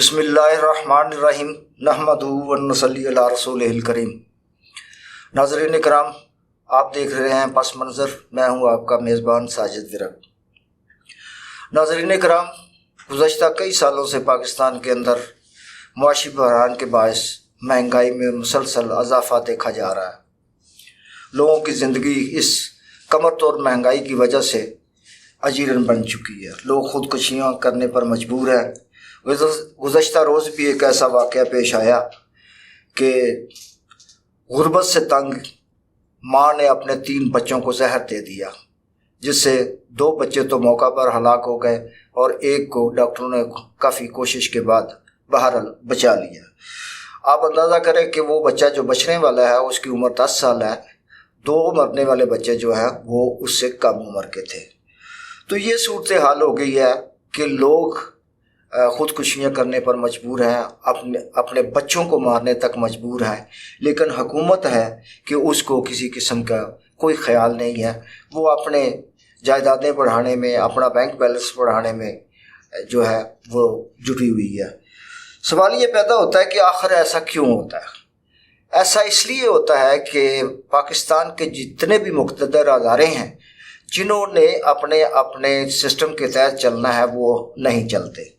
بسم اللہ الرحمن الرحیم نحمدہ و نصلی علی رسولہ الکریم۔ ناظرین کرام، آپ دیکھ رہے ہیں پس منظر، میں ہوں آپ کا میزبان ساجد ورک۔ ناظرین کرام، گزشتہ کئی سالوں سے پاکستان کے اندر معاشی بحران کے باعث مہنگائی میں مسلسل اضافہ دیکھا جا رہا ہے۔ لوگوں کی زندگی اس کمر توڑ مہنگائی کی وجہ سے اجیرن بن چکی ہے۔ لوگ خودکشیاں کرنے پر مجبور ہیں۔ گزشتہ روز بھی ایک ایسا واقعہ پیش آیا کہ غربت سے تنگ ماں نے اپنے 3 بچوں کو زہر دے دیا، جس سے 2 بچے تو موقع پر ہلاک ہو گئے اور ایک کو ڈاکٹروں نے کافی کوشش کے بعد بہرحال بچا لیا۔ آپ اندازہ کریں کہ وہ بچہ جو بچنے والا ہے اس کی عمر 10 سال ہے، 2 مرنے والے بچے جو ہیں وہ اس سے کم عمر کے تھے۔ تو یہ صورتحال ہو گئی ہے کہ لوگ خودکشیاں کرنے پر مجبور ہیں، اپنے بچوں کو مارنے تک مجبور ہیں، لیکن حکومت ہے کہ اس کو کسی قسم کا کوئی خیال نہیں ہے۔ وہ اپنے جائیدادیں بڑھانے میں، اپنا بینک بیلنس بڑھانے میں جو ہے وہ جٹی ہوئی ہے۔ سوال یہ پیدا ہوتا ہے کہ آخر ایسا کیوں ہوتا ہے؟ ایسا اس لیے ہوتا ہے کہ پاکستان کے جتنے بھی مقتدر ادارے ہیں، جنہوں نے اپنے سسٹم کے تحت چلنا ہے، وہ نہیں چلتے۔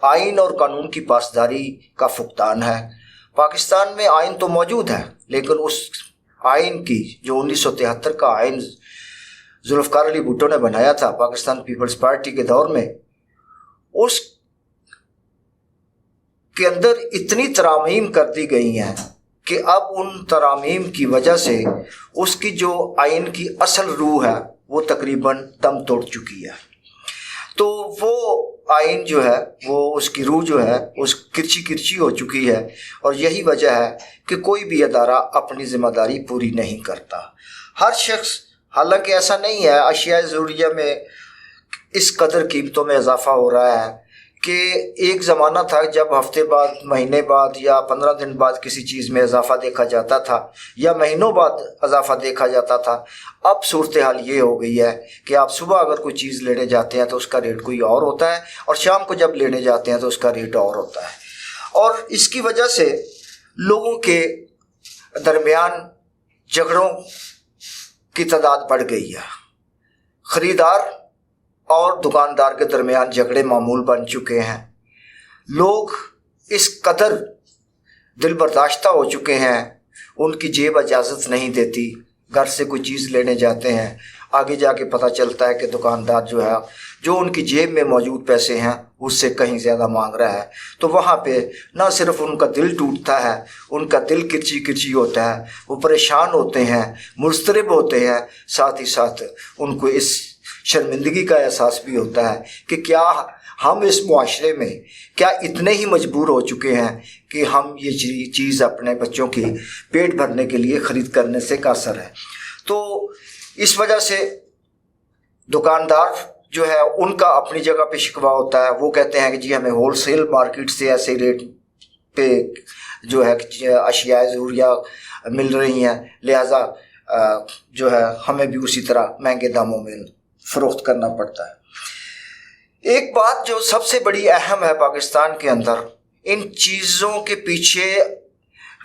آئین اور قانون کی پاسداری کا فقدان ہے۔ پاکستان میں آئین تو موجود ہے، لیکن اس آئین کی جو 1973 کا آئین ذوالفقار علی بھٹو نے بنایا تھا پاکستان پیپلز پارٹی کے دور میں، اس کے اندر اتنی ترامیم کر دی گئی ہیں کہ اب ان ترامیم کی وجہ سے اس کی جو آئین کی اصل روح ہے وہ تقریباً دم توڑ چکی ہے۔ تو وہ آئین جو ہے وہ اس کی روح جو ہے اس کرچی ہو چکی ہے، اور یہی وجہ ہے کہ کوئی بھی ادارہ اپنی ذمہ داری پوری نہیں کرتا۔ ہر شخص، حالانکہ ایسا نہیں ہے، اشیاء ضروریہ میں اس قدر قیمتوں میں اضافہ ہو رہا ہے کہ ایک زمانہ تھا جب ہفتے بعد، مہینے بعد یا 15 دن بعد کسی چیز میں اضافہ دیکھا جاتا تھا، یا مہینوں بعد اضافہ دیکھا جاتا تھا۔ اب صورتحال یہ ہو گئی ہے کہ آپ صبح اگر کوئی چیز لینے جاتے ہیں تو اس کا ریٹ کوئی اور ہوتا ہے، اور شام کو جب لینے جاتے ہیں تو اس کا ریٹ اور ہوتا ہے۔ اور اس کی وجہ سے لوگوں کے درمیان جھگڑوں کی تعداد بڑھ گئی ہے۔ خریدار اور دکاندار کے درمیان جھگڑے معمول بن چکے ہیں۔ لوگ اس قدر دل برداشتہ ہو چکے ہیں، ان کی جیب اجازت نہیں دیتی۔ گھر سے کوئی چیز لینے جاتے ہیں، آگے جا کے پتہ چلتا ہے کہ دکاندار جو ہے، جو ان کی جیب میں موجود پیسے ہیں اس سے کہیں زیادہ مانگ رہا ہے۔ تو وہاں پہ نہ صرف ان کا دل ٹوٹتا ہے، ان کا دل کرچی ہوتا ہے، وہ پریشان ہوتے ہیں، مضطرب ہوتے ہیں، ساتھ ہی ساتھ ان کو اس شرمندگی کا احساس بھی ہوتا ہے کہ کیا ہم اس معاشرے میں کیا اتنے ہی مجبور ہو چکے ہیں کہ ہم یہ چیز اپنے بچوں کی پیٹ بھرنے کے لیے خرید کرنے سے قاصر ہے۔ تو اس وجہ سے دکاندار جو ہے ان کا اپنی جگہ پہ شکوہ ہوتا ہے۔ وہ کہتے ہیں کہ جی ہمیں ہول سیل مارکیٹ سے ایسے ریٹ پہ جو ہے اشیاء ضروریہ مل رہی ہیں، لہٰذا جو ہے ہمیں بھی اسی طرح مہنگے داموں میں فروخت کرنا پڑتا ہے۔ ایک بات جو سب سے بڑی اہم ہے پاکستان کے اندر، ان چیزوں کے پیچھے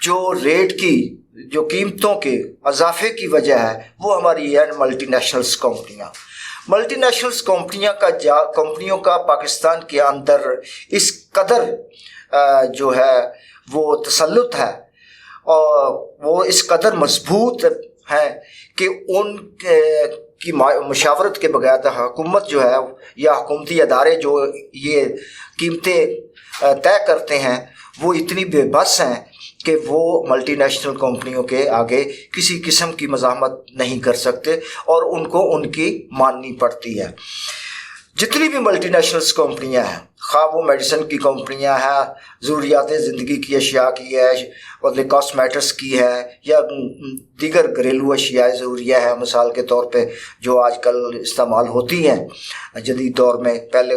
جو ریٹ کی، جو قیمتوں کے اضافے کی وجہ ہے، وہ ہماری ہے ملٹی نیشنلز کمپنیاں۔ ملٹی نیشنلز کمپنیوں کا پاکستان کے اندر اس قدر جو ہے وہ تسلط ہے، اور وہ اس قدر مضبوط ہے کہ ان کی مشاورت کے بغیر حکومت جو ہے یا حکومتی ادارے جو یہ قیمتیں طے کرتے ہیں، وہ اتنی بے بس ہیں کہ وہ ملٹی نیشنل کمپنیوں کے آگے کسی قسم کی مزاحمت نہیں کر سکتے، اور ان کو ان کی ماننی پڑتی ہے۔ جتنی بھی ملٹی نیشنلز کمپنیاں ہیں، خواہ وہ میڈیسن کی کمپنیاں ہیں، ضروریات زندگی کی اشیاء کی ہے، اور کاسمیٹکس کی ہے، یا دیگر گھریلو اشیاء ضروریہ ہے، مثال کے طور پہ جو آج کل استعمال ہوتی ہیں جدید دور میں، پہلے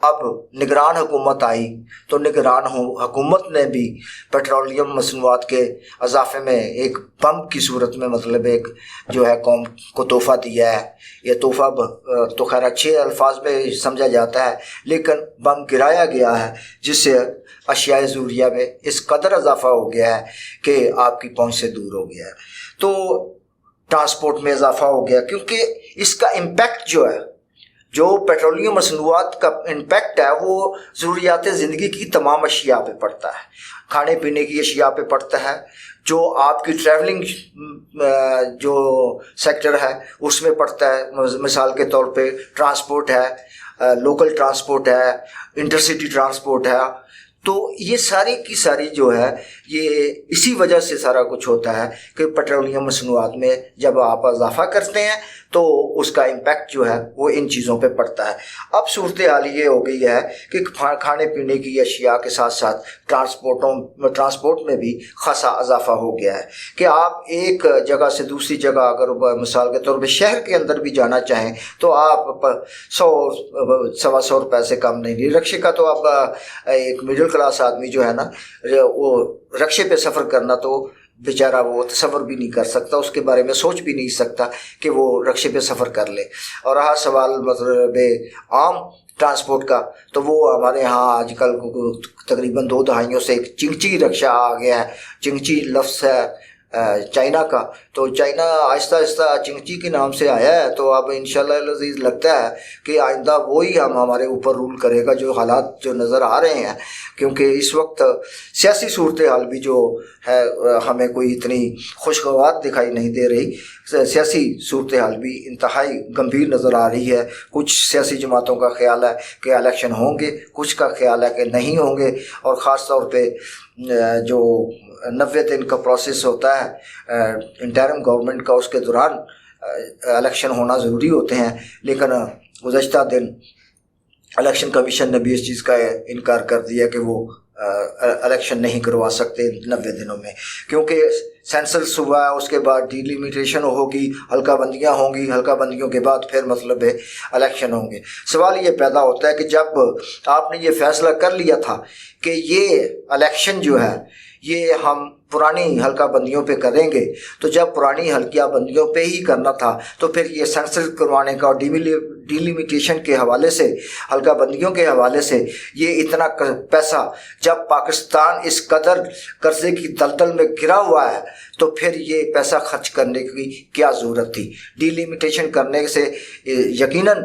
اب نگران حکومت آئی تو نگران حکومت نے بھی پیٹرولیم مصنوعات کے اضافے میں ایک بم کی صورت میں مطلب ایک جو ہے قوم کو تحفہ دیا ہے. یہ تحفہ تو خیر اچھے الفاظ میں سمجھا جاتا ہے، لیکن بم گرایا گیا ہے جس سے اشیاء ضروریہ میں اس قدر اضافہ ہو گیا ہے کہ آپ کی پہنچ سے دور ہو گیا ہے. تو ٹرانسپورٹ میں اضافہ ہو گیا کیونکہ اس کا امپیکٹ جو پیٹرولیم مصنوعات کا امپیکٹ ہے وہ ضروریات زندگی کی تمام اشیاء پہ پڑتا ہے. کھانے پینے کی اشیاء پہ پڑتا ہے، جو آپ کی ٹریولنگ جو سیکٹر ہے اس میں پڑتا ہے. مثال کے طور پہ ٹرانسپورٹ ہے، لوکل ٹرانسپورٹ ہے، انٹرسٹی ٹرانسپورٹ ہے. تو یہ ساری کی ساری جو ہے یہ اسی وجہ سے سارا کچھ ہوتا ہے کہ پیٹرولیم مصنوعات میں جب آپ اضافہ کرتے ہیں تو اس کا امپیکٹ جو ہے وہ ان چیزوں پہ پڑتا ہے. اب صورتحال یہ ہو گئی ہے کہ کھانے پینے کی اشیاء کے ساتھ ساتھ ٹرانسپورٹ میں بھی خاصا اضافہ ہو گیا ہے کہ آپ ایک جگہ سے دوسری جگہ اگر مثال کے طور پہ شہر کے اندر بھی جانا چاہیں تو آپ 100-125 روپے سے کم نہیں. رکشے کا تو آپ ایک مڈل کلاس آدمی جو ہے نا وہ رکشے پہ سفر کرنا تو بیچارہ وہ تصور بھی نہیں کر سکتا، اس کے بارے میں سوچ بھی نہیں سکتا کہ وہ رکشے پہ سفر کر لے. اور رہا سوال مطلب عام ٹرانسپورٹ کا، تو وہ ہمارے ہاں آج کل تقریباً 2 دہائیوں سے ایک چنگچی رکشہ آ گیا ہے. چنگچی لفظ ہے چائنا کا، تو چائنا آہستہ آہستہ چنگچی کے نام سے آیا ہے. تو اب انشاءاللہ العزیز لگتا ہے کہ آئندہ وہی ہمارے اوپر رول کرے گا جو حالات جو نظر آ رہے ہیں. کیونکہ اس وقت سیاسی صورتحال بھی جو ہے ہمیں کوئی اتنی خوشگوار دکھائی نہیں دے رہی. سیاسی صورتحال بھی انتہائی گمبھیر نظر آ رہی ہے. کچھ سیاسی جماعتوں کا خیال ہے کہ الیکشن ہوں گے، کچھ کا خیال ہے کہ نہیں ہوں گے. اور خاص طور پہ جو 90 دن کا پروسیس ہوتا ہے انٹرم گورنمنٹ کا، اس کے دوران الیکشن ہونا ضروری ہوتے ہیں. لیکن گزشتہ دن الیکشن کمیشن نے بھی اس چیز کا انکار کر دیا کہ وہ الیکشن نہیں کروا سکتے 90 دنوں میں، کیونکہ سینسس ہوا ہے، اس کے بعد ڈی لیمیٹیشن ہوگی، حلقہ بندیاں ہوں گی، حلقہ بندیوں کے بعد پھر مطلب ہے الیکشن ہوں گے. سوال یہ پیدا ہوتا ہے کہ جب آپ نے یہ فیصلہ کر لیا تھا کہ یہ الیکشن جو ہے یہ ہم پرانی حلقہ بندیوں پہ کریں گے، تو جب پرانی حلقہ بندیوں پہ ہی کرنا تھا تو پھر یہ سینسس کروانے کا اور ڈی لیمیٹیشن کے حوالے سے، حلقہ بندیوں کے حوالے سے یہ اتنا پیسہ، جب پاکستان اس قدر قرضے کی دلدل میں گرا ہوا ہے تو پھر یہ پیسہ خرچ کرنے کی کیا ضرورت تھی. ڈی لیمیٹیشن کرنے سے یقیناً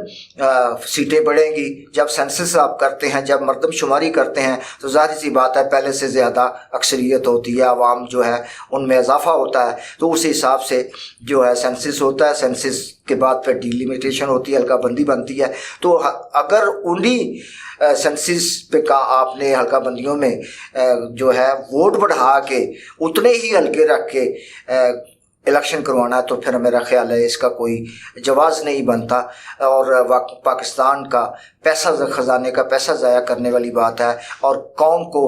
سیٹیں بڑھیں گی. جب سینسس آپ کرتے ہیں، جب مردم شماری کرتے ہیں تو ظاہر سی بات ہے پہلے سے زیادہ اکثریت ہوتی ہے، عوام جو ہے ان میں اضافہ ہوتا ہے. تو اس حساب سے جو ہے سینسس ہوتا ہے، سینسس کے بعد پھر ڈی لیمیٹیشن ہوتی ہے، حلقہ بندی بنتی ہے. تو اگر انہی سینسس پہ کا آپ نے حلقہ بندیوں میں جو ہے ووٹ بڑھا کے اتنے ہی حلقے رکھ کے الیکشن کروانا، تو پھر میرا خیال ہے اس کا کوئی جواز نہیں بنتا اور پاکستان کا پیسہ، خزانے کا پیسہ ضائع کرنے والی بات ہے اور قوم کو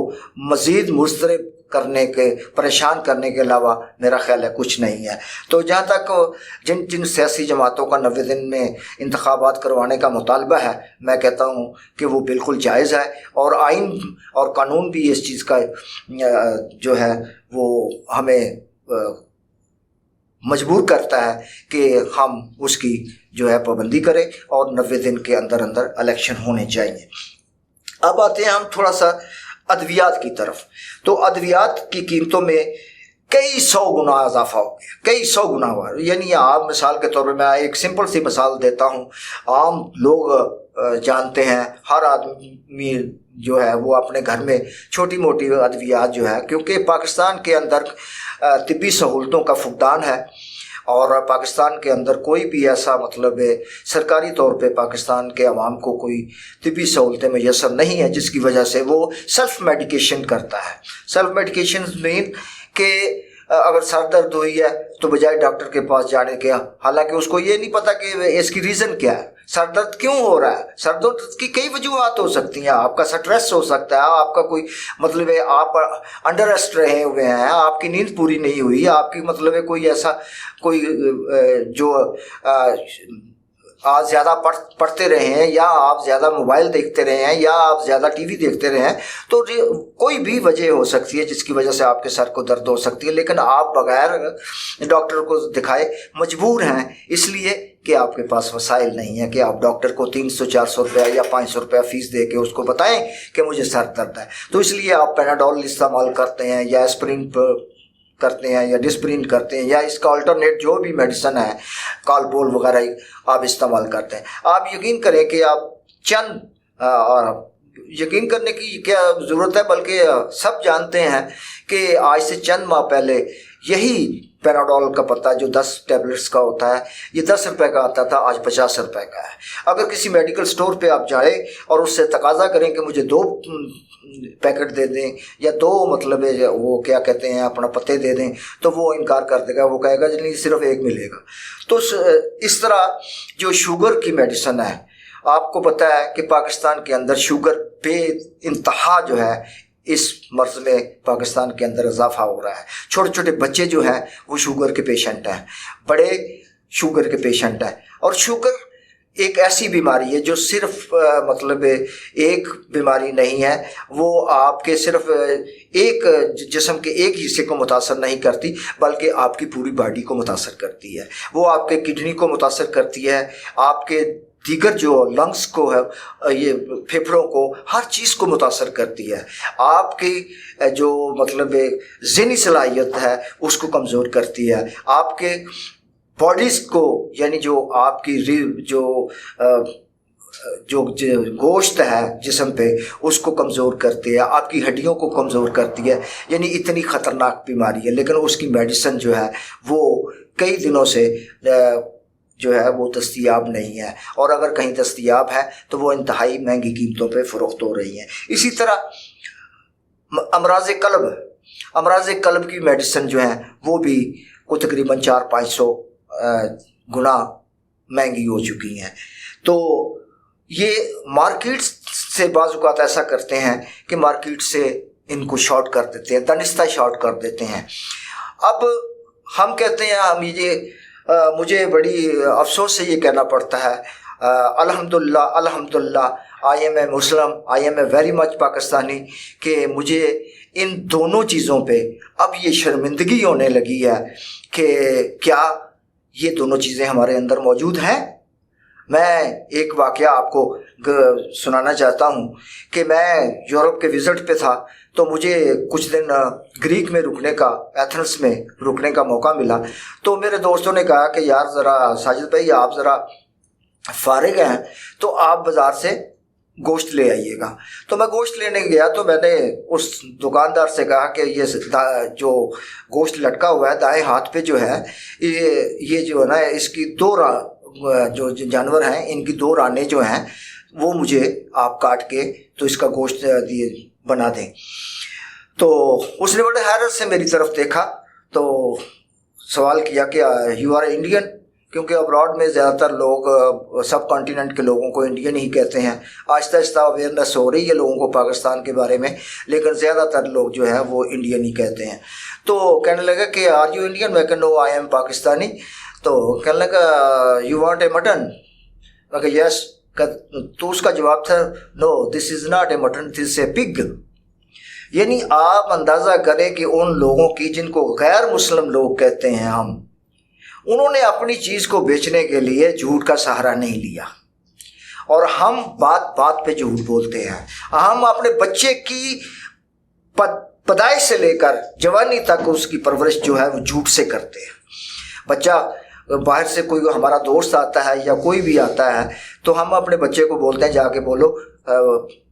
مزید مضطرب کرنے کے، پریشان کرنے کے علاوہ میرا خیال ہے کچھ نہیں ہے. تو جہاں تک جن سیاسی جماعتوں کا 90 دن میں انتخابات کروانے کا مطالبہ ہے، میں کہتا ہوں کہ وہ بالکل جائز ہے اور آئین اور قانون بھی اس چیز کا جو ہے وہ ہمیں مجبور کرتا ہے کہ ہم اس کی جو ہے پابندی کریں اور 90 دن کے اندر اندر الیکشن ہونے چاہیے. اب آتے ہیں ہم تھوڑا سا ادویات کی طرف. تو ادویات کی قیمتوں میں کئی 100 گنا اضافہ ہو گیا، کئی 100 گنا ہوا. یعنی آپ مثال کے طور پہ میں ایک سمپل سی مثال دیتا ہوں. عام لوگ جانتے ہیں، ہر آدمی جو ہے وہ اپنے گھر میں چھوٹی موٹی ادویات جو ہے، کیونکہ پاکستان کے اندر طبی سہولتوں کا فقدان ہے اور پاکستان کے اندر کوئی بھی ایسا مطلب سرکاری طور پہ پاکستان کے عوام کو کوئی طبی سہولتیں میسر نہیں ہیں، جس کی وجہ سے وہ سیلف میڈیکیشن کرتا ہے. سیلف میڈیکیشن مین کہ اگر سر درد ہوئی ہے تو بجائے ڈاکٹر کے پاس جانے کے، حالانکہ اس کو یہ نہیں پتا کہ اس کی ریزن کیا ہے، سر درد کیوں ہو رہا ہے. سر درد کی کئی وجوہات ہو سکتی ہیں. آپ کا سٹریس ہو سکتا ہے، آپ کا کوئی مطلب ہے آپ انڈر ریسٹ رہے ہوئے ہیں، آپ کی نیند پوری نہیں ہوئی، آپ کی مطلب ہے کوئی ایسا کوئی جو آپ زیادہ پڑھتے رہے ہیں یا آپ زیادہ موبائل دیکھتے رہے ہیں یا آپ زیادہ ٹی وی دیکھتے رہے ہیں تو کوئی بھی وجہ ہو سکتی ہے جس کی وجہ سے آپ کے سر کو درد ہو سکتی ہے، لیکن آپ بغیر ڈاکٹر کو دکھائے مجبور ہیں، اس لیے کہ آپ کے پاس وسائل نہیں ہیں کہ آپ ڈاکٹر کو 300-400 روپیہ یا 500 روپیہ فیس دے کے اس کو بتائیں کہ مجھے سر درد ہے، تو اس لیے آپ پیناڈول استعمال کرتے ہیں یا اسپرین کرتے ہیں یا ڈسپرین کرتے ہیں یا اس کا الٹرنیٹ جو بھی میڈیسن ہے کالبول وغیرہ آپ استعمال کرتے ہیں۔ آپ یقین کریں کہ آپ یقین کرنے کی کیا ضرورت ہے، بلکہ سب جانتے ہیں کہ آج سے چند ماہ پہلے یہی پیناڈول کا پتہ جو 10 ٹیبلٹس کا ہوتا ہے یہ 10 روپے کا آتا تھا، آج 50 روپے کا ہے۔ اگر کسی میڈیکل سٹور پہ آپ جائیں اور اس سے تقاضا کریں کہ مجھے 2 پیکٹ دے دیں یا 2 مطلب وہ کیا کہتے ہیں اپنا پتے دے دیں، تو وہ انکار کر دے گا، وہ کہے گا نہیں صرف 1 ملے گا۔ تو اس طرح جو شوگر کی میڈیسن ہے، آپ کو پتہ ہے کہ پاکستان کے اندر شوگر بے انتہا جو ہے اس مرض میں پاکستان کے اندر اضافہ ہو رہا ہے۔ چھوٹے چھوٹے بچے جو ہیں وہ شوگر کے پیشنٹ ہیں، بڑے شوگر کے پیشنٹ ہیں، اور شوگر ایک ایسی بیماری ہے جو صرف مطلب ایک بیماری نہیں ہے، وہ آپ کے صرف ایک جسم کے ایک حصے کو متاثر نہیں کرتی بلکہ آپ کی پوری باڈی کو متاثر کرتی ہے۔ وہ آپ کے کڈنی کو متاثر کرتی ہے، آپ کے دیگر جو لنگس کو ہے، یہ پھیپھڑوں کو، ہر چیز کو متاثر کرتی ہے۔ آپ کی جو مطلب ذہنی صلاحیت ہے اس کو کمزور کرتی ہے، آپ کے باڈیز کو یعنی جو آپ کی جو گوشت ہے جسم پہ اس کو کمزور کرتی ہے، آپ کی ہڈیوں کو کمزور کرتی ہے، یعنی اتنی خطرناک بیماری ہے، لیکن اس کی میڈیسن جو ہے وہ کئی دنوں سے جو ہے وہ دستیاب نہیں ہے، اور اگر کہیں دستیاب ہے تو وہ انتہائی مہنگی قیمتوں پہ فروخت ہو رہی ہیں۔ اسی طرح امراض قلب کی میڈیسن جو ہیں وہ بھی کو تقریباً 400-500 گنا مہنگی ہو چکی ہیں۔ تو یہ مارکیٹ سے بعض اوقات ایسا کرتے ہیں کہ مارکیٹ سے ان کو شارٹ کر دیتے ہیں، دانستہ شارٹ کر دیتے ہیں۔ اب ہم کہتے ہیں مجھے بڑی افسوس سے یہ کہنا پڑتا ہے، الحمدللہ I am a Muslim, I am a very much Pakistani, کہ مجھے ان دونوں چیزوں پہ اب یہ شرمندگی ہونے لگی ہے کہ کیا یہ دونوں چیزیں ہمارے اندر موجود ہیں۔ میں ایک واقعہ آپ کو سنانا چاہتا ہوں کہ میں یورپ کے وزٹ پہ تھا، تو مجھے کچھ دن گریک میں رکنے کا، ایتھنس میں رکنے کا موقع ملا۔ تو میرے دوستوں نے کہا کہ یار ذرا ساجد بھائی آپ ذرا فارغ ہیں تو آپ بازار سے گوشت لے آئیے گا۔ تو میں گوشت لینے گیا تو میں نے اس دکاندار سے کہا کہ یہ جو گوشت لٹکا ہوا ہے دائیں ہاتھ پہ جو ہے یہ جو ہے نا اس کی 2 جو جانور ہیں ان کی 2 رانے جو ہیں وہ مجھے آپ کاٹ کے تو اس کا گوشت بنا دیں۔ تو اس نے بڑے حیرت سے میری طرف دیکھا تو سوال کیا کہ یو آر انڈین، کیونکہ ابراڈ میں زیادہ تر لوگ سب کانٹیننٹ کے لوگوں کو انڈین ہی کہتے ہیں۔ آہستہ آہستہ اویئرنیس ہو رہی ہے لوگوں کو پاکستان کے بارے میں، لیکن زیادہ تر لوگ جو ہیں وہ انڈین ہی کہتے ہیں۔ تو کہنے لگا کہ آر یو انڈین؟ میں کہ نو آئی ایم پاکستانی۔ تو کہنے لگا یو وانٹ اے مٹن؟ میں کہ یس۔ تو اس کا جواب تھا نو دس از ناٹ اے مٹن، دس اے پگ۔ یعنی آپ اندازہ کریں کہ ان لوگوں کی جن کو غیر مسلم لوگ کہتے ہیں ہم، انہوں نے اپنی چیز کو بیچنے کے لیے جھوٹ کا سہارا نہیں لیا، اور ہم بات بات پہ جھوٹ بولتے ہیں۔ ہم اپنے بچے کی پیدائش سے لے کر جوانی تک اس کی پرورش جو ہے وہ جھوٹ سے کرتے ہیں۔ بچہ باہر سے کوئی ہمارا دوست آتا ہے یا کوئی بھی آتا ہے تو ہم اپنے بچے کو بولتے ہیں جا کے بولو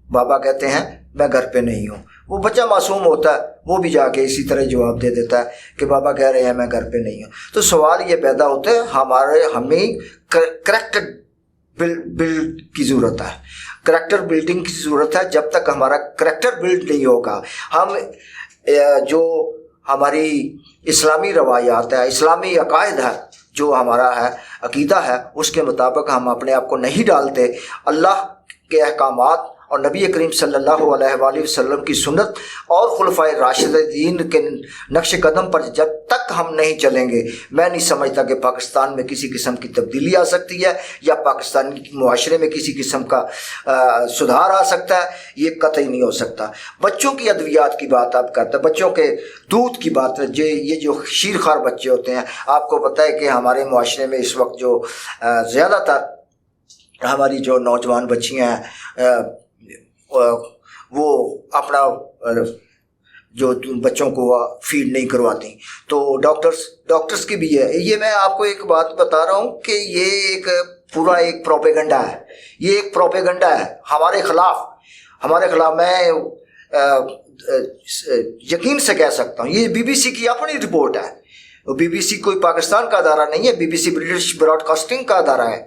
بابا کہتے ہیں میں گھر پہ نہیں ہوں۔ وہ بچہ معصوم ہوتا ہے، وہ بھی جا کے اسی طرح جواب دے دیتا ہے کہ بابا کہہ رہے ہیں میں گھر پہ نہیں ہوں۔ تو سوال یہ پیدا ہوتا ہے ہمیں کریکٹر بلڈ کی ضرورت ہے، کریکٹر بلڈنگ کی ضرورت ہے۔ جب تک ہمارا کریکٹر بلڈ نہیں ہوگا، ہم جو ہماری اسلامی روایات ہے، اسلامی عقائد ہے، جو ہمارا ہے عقیدہ ہے، اس کے مطابق ہم اپنے آپ کو نہیں ڈالتے، اللہ کے احکامات اور نبی کریم صلی اللہ علیہ وآلہ وسلم کی سنت اور خلفائے راشدین کے نقش قدم پر جب تک ہم نہیں چلیں گے، میں نہیں سمجھتا کہ پاکستان میں کسی قسم کی تبدیلی آ سکتی ہے یا پاکستانی معاشرے میں کسی قسم کا سدھار آ سکتا ہے، یہ قطعی نہیں ہو سکتا۔ بچوں کی ادویات کی بات آپ کرتے ہیں، بچوں کے دودھ کی بات ہے، یہ جو شیر خوار بچے ہوتے ہیں، آپ کو پتہ ہے کہ ہمارے معاشرے میں اس وقت جو زیادہ تر ہماری جو نوجوان بچیاں ہیں وہ اپنا جو بچوں کو فیڈ نہیں کرواتی، تو ڈاکٹرز کی بھی ہے۔ یہ میں آپ کو ایک بات بتا رہا ہوں کہ یہ ایک پورا ایک پروپیگنڈا ہے، یہ ایک پروپیگنڈا ہے ہمارے خلاف۔ میں یقین سے کہہ سکتا ہوں، یہ BBC کی اپنی رپورٹ ہے۔ BBC کوئی پاکستان کا ادارہ نہیں ہے، BBC برٹش براڈ کاسٹنگ کا ادارہ ہے،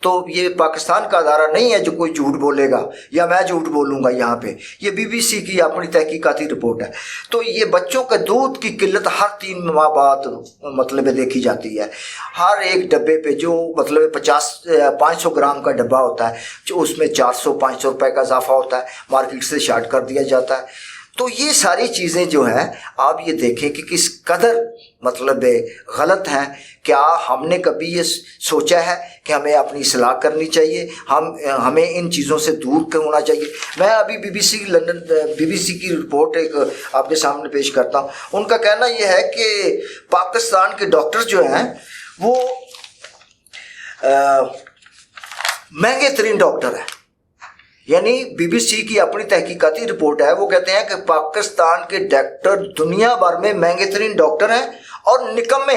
تو یہ پاکستان کا ادارہ نہیں ہے جو کوئی جھوٹ بولے گا یا میں جھوٹ بولوں گا یہاں پہ، یہ BBC کی اپنی تحقیقاتی رپورٹ ہے۔ تو یہ بچوں کے دودھ کی قلت ہر 3 ماہ بعد مطلب دیکھی جاتی ہے۔ ہر ایک ڈبے پہ جو مطلب 500 گرام کا ڈبہ ہوتا ہے، جو اس میں 400-500 روپے کا اضافہ ہوتا ہے، مارکیٹ سے شارٹ کر دیا جاتا ہے۔ تو یہ ساری چیزیں جو ہیں آپ یہ دیکھیں کہ کس قدر مطلب غلط ہیں۔ کیا ہم نے کبھی یہ سوچا ہے کہ ہمیں اپنی اصلاح کرنی چاہیے، ہمیں ان چیزوں سے دور ہونا چاہیے؟ میں ابھی BBC کی رپورٹ ایک آپ کے سامنے پیش کرتا ہوں۔ ان کا کہنا یہ ہے کہ پاکستان کے ڈاکٹر جو ہیں وہ مہنگے ترین ڈاکٹر ہیں، یعنی BBC کی اپنی تحقیقاتی رپورٹ ہے، وہ کہتے ہیں کہ پاکستان کے ڈاکٹر دنیا بھر میں مہنگے ترین ڈاکٹر ہیں اور نکمے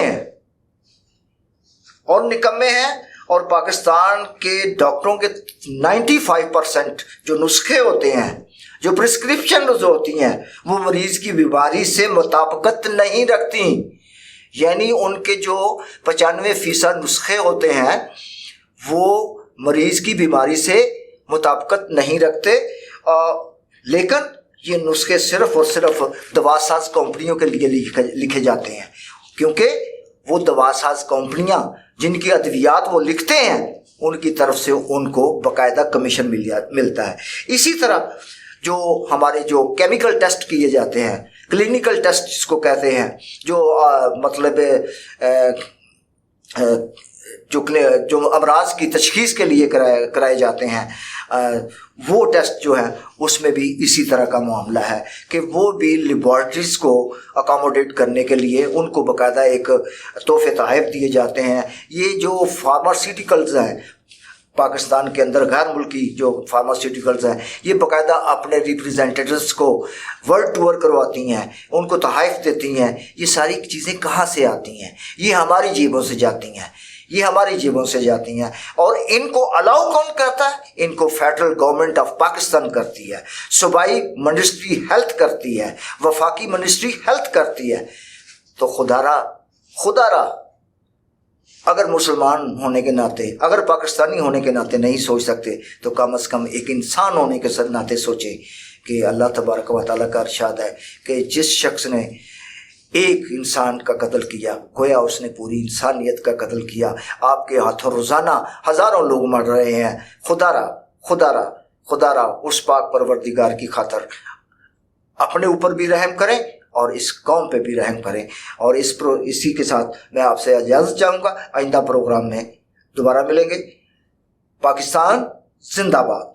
ہیں، اور پاکستان کے ڈاکٹروں کے 95% جو نسخے ہوتے ہیں، جو پرسکرپشنز ہوتی ہیں، وہ مریض کی بیماری سے مطابقت نہیں رکھتی۔ یعنی ان کے جو 95% نسخے ہوتے ہیں وہ مریض کی بیماری سے مطابقت نہیں رکھتے، لیکن یہ نسخے صرف اور صرف دوا ساز کمپنیوں کے لیے لکھے جاتے ہیں، کیونکہ وہ دوا ساز کمپنیاں جن کی ادویات وہ لکھتے ہیں ان کی طرف سے ان کو باقاعدہ کمیشن ملتا ہے۔ اسی طرح جو ہمارے جو کیمیکل ٹیسٹ کیے جاتے ہیں، کلینکل ٹیسٹ جس کو کہتے ہیں، جو مطلب جو امراض کی تشخیص کے لیے کرائے جاتے ہیں، وہ ٹیسٹ جو ہے اس میں بھی اسی طرح کا معاملہ ہے کہ وہ بھی لیبارٹریز کو اکاموڈیٹ کرنے کے لیے ان کو باقاعدہ ایک تحفے تحائف دیے جاتے ہیں۔ یہ جو فارماسیوٹیکلز ہیں پاکستان کے اندر، غیر ملکی جو فارماسیوٹیکلز ہیں، یہ باقاعدہ اپنے ریپریزنٹیٹوز کو ورلڈ ٹور کرواتی ہیں، ان کو تحائف دیتی ہیں۔ یہ ساری چیزیں کہاں سے آتی ہیں؟ یہ ہماری جیبوں سے جاتی ہیں، اور ان کو الاؤ کون کرتا ہے؟ ان کو فیڈرل گورنمنٹ آف پاکستان کرتی ہے، صوبائی منسٹری ہیلتھ کرتی ہے، وفاقی منسٹری ہیلتھ کرتی ہے۔ تو خدا را اگر مسلمان ہونے کے ناطے، اگر پاکستانی ہونے کے ناطے نہیں سوچ سکتے تو کم از کم ایک انسان ہونے کے ناطے سوچے کہ اللہ تبارک و تعالیٰ کا ارشاد ہے کہ جس شخص نے ایک انسان کا قتل کیا گویا اس نے پوری انسانیت کا قتل کیا۔ آپ کے ہاتھوں روزانہ ہزاروں لوگ مر رہے ہیں۔ خدا را اس پاک پروردگار کی خاطر اپنے اوپر بھی رحم کریں اور اس قوم پہ بھی رحم کریں۔ اور اسی کے ساتھ میں آپ سے اجازت چاہوں گا، آئندہ پروگرام میں دوبارہ ملیں گے۔ پاکستان زندہ باد۔